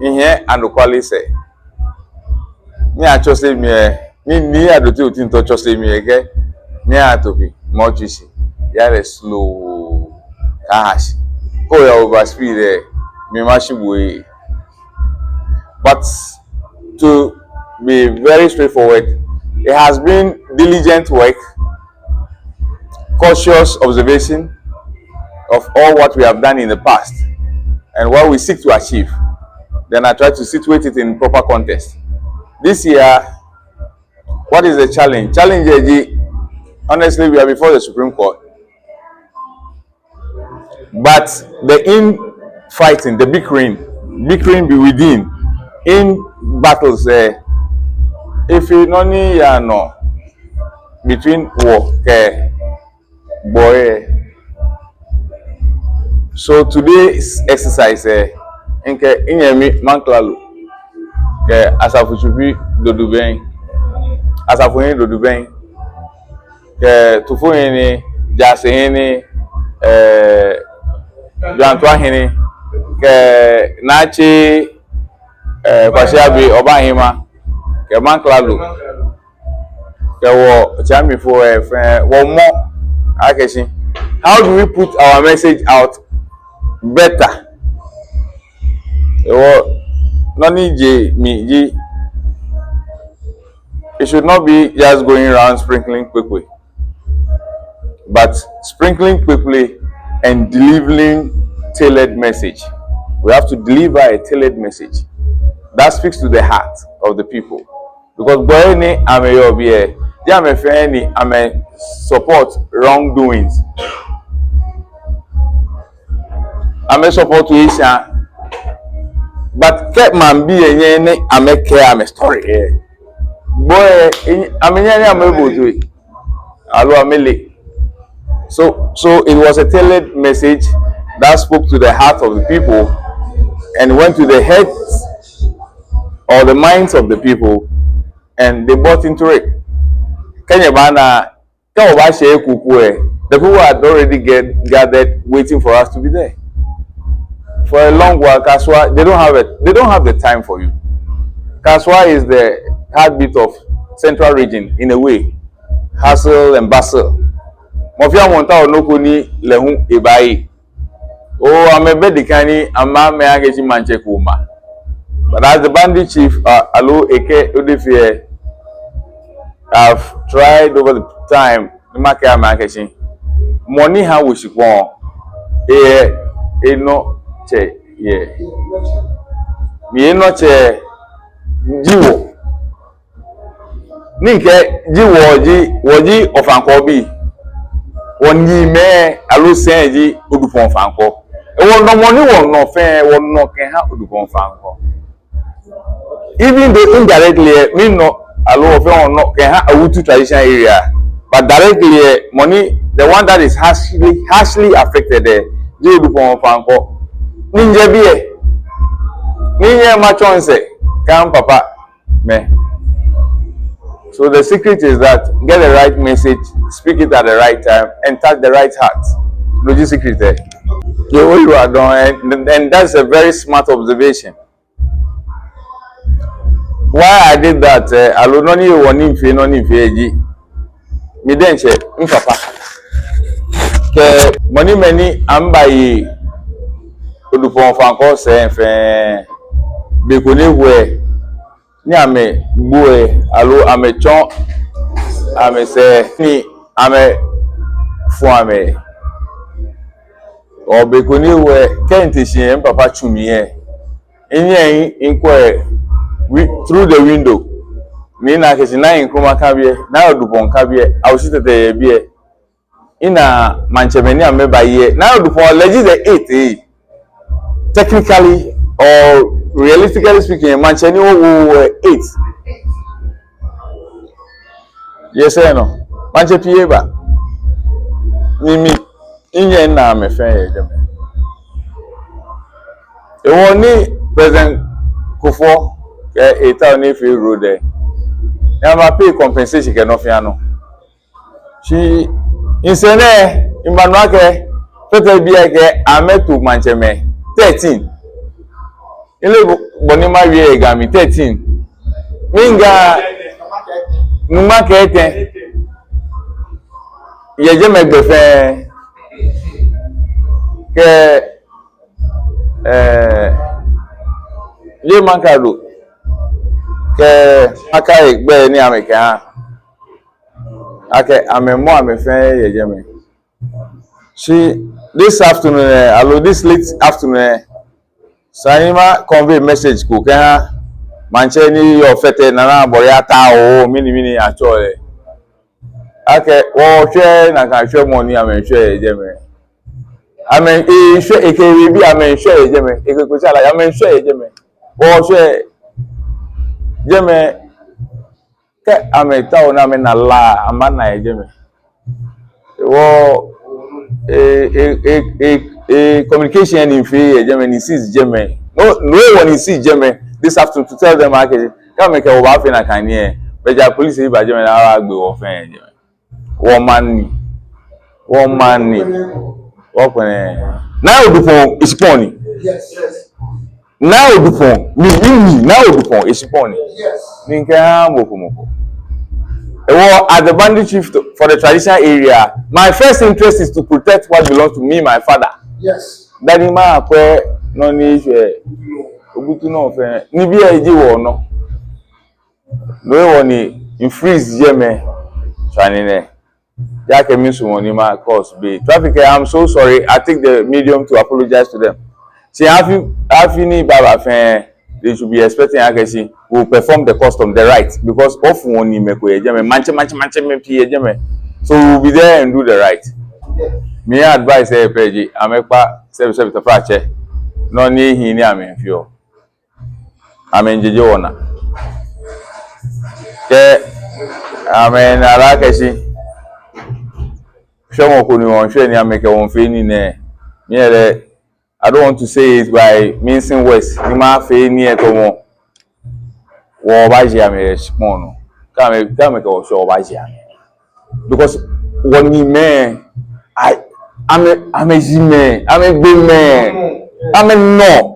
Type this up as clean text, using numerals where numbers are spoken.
in here and quality say. Me a chose me ni adote utin to chose me again. Me atopi more juicy. Yeah, slow cash. Oh, you over speed there. Me mashi way. But to be very straightforward, it has been diligent work, cautious observation of all what we have done in the past and what we seek to achieve. Then I try to situate it in proper context. This year, what is the challenge? Challenge, honestly, we are before the Supreme Court. But the infighting, the bickering be within, in battles, if you know no between war, boy. So today's exercise, inke inyemi manklalu, asafu chupi doduben, asafu hini doduben, tufu hini, jase hini, Jantwa hini, nachi Kwashie Abbey oba hima, manklalu, wo chami for one more akeshi. How do we put our message out better? It should not be just going around sprinkling quickly, but sprinkling quickly and delivering tailored message. We have to deliver a tailored message that speaks to the heart of the people. Because boy ni ame yo be ame fe ni ame support wrongdoings. Ame support Isha, but kept man be a ne ame care ame story here. Boy, ame nyane ame able to it. Alo amele. So it was a tailored message that spoke to the heart of the people and went to the heads or the minds of the people, and they bought into it. Kenya bana the people had already gathered waiting for us to be there. For a long while, Kaswa, they don't have the time for you. Kaswa is the heartbeat of Central Region in a way. Hustle and bustle. Mofia monta onoko ni lehu ebai. Oh, I'm a bedikani, I'm a meageji manche kuma. But as the bandit chief, Alo Eke Odefie, I've tried over the time to make a marketing. Money how we should go. No che, yeah. Me no che, jiwo. Ninke jiwo woji ofankobi. Wonyi me Alo senji Odupong fanko. Won no money won no fe won no ken ha Odupong fanko. Even though indirectly, me no Alo of no can have a Wutu traditional area, but directly money, the one that is harshly affected there, Odupong fanko. Ninja be Ninja machonse, come papa me. So the secret is that get the right message, speak it at the right time, and touch the right heart. Logic secret there. You are doing, and that's a very smart observation. Why I did that, I will not need one in fear, non in fear. Me then say, papa. Money many, I'm by Odupong fanko say, be kone Niame boy, alo ame chon, ame say, ni ame fuame. Or be kone kenti shi papa chumi Inye inquire. Through the window, me na kesi na inkroma kabie na Odupong kabie awusitete bie ina manchemeni ameba ye na Odupong legit the 8 technically or realistically speaking mancheni wo 8 yes or no manche pie ba mimi inye na me fe ye dem e woni president Kufo a town if you road there. Now pay compensation can offer no. She in Sene in Banwake, Fete be I met to Mancheme 13. bonima wie gami 13 minga numa kete yeje megbefe ke ye mankado ke akai gbe ni ameka ake amemo amefe yeje me she this afternoon hello this late afternoon Sanima convey message ko kan manche ni yo fete na bori ata o mini achole ake wo hwe na kan hwe money amen hwe yeje me amen hwe ekewe bi amen hwe yeje me ekeko sala amen hwe yeje me wo hwe je me ke amen ta o na me na la amana yeje me wo communication in free Germany sees Germany. No one is see Germany this afternoon to tell them okay, come make a wife in a can here. But the police say by Germany I go offend Germany. One money. Open now Odupong is pony. Yes. Now Odupong, me now Odupong is pony. Yes. Ninka mokomoko. At the bandit chief for the traditional area, my first interest is to protect what belongs to me, my father. Yes. Daddy ma akwe no ni hwe obutu no fe ni bi eji wo no ni infreeze je me chani ne ya ke mi so woni ma cause be traffic. I'm so sorry. I take the medium to apologize to them. See happy ni baba fe they should be expecting Akashi will perform the custom the right because of one me ko eje me manche me pi eje me, so we'll be there and do the right. Me advice peji amekpa se to fache no ni hi ni amenfio amenjeje wona ke amen Akashi shomo ko ni won hwe ni ameke won fe ni ne me ele I don't want to say it by mincing words. Ni ma fe ni e to mo wo ba ji ame respond no ka me ko so ba ji ame because when me I'm a G man, I'm a big man, I'm a no.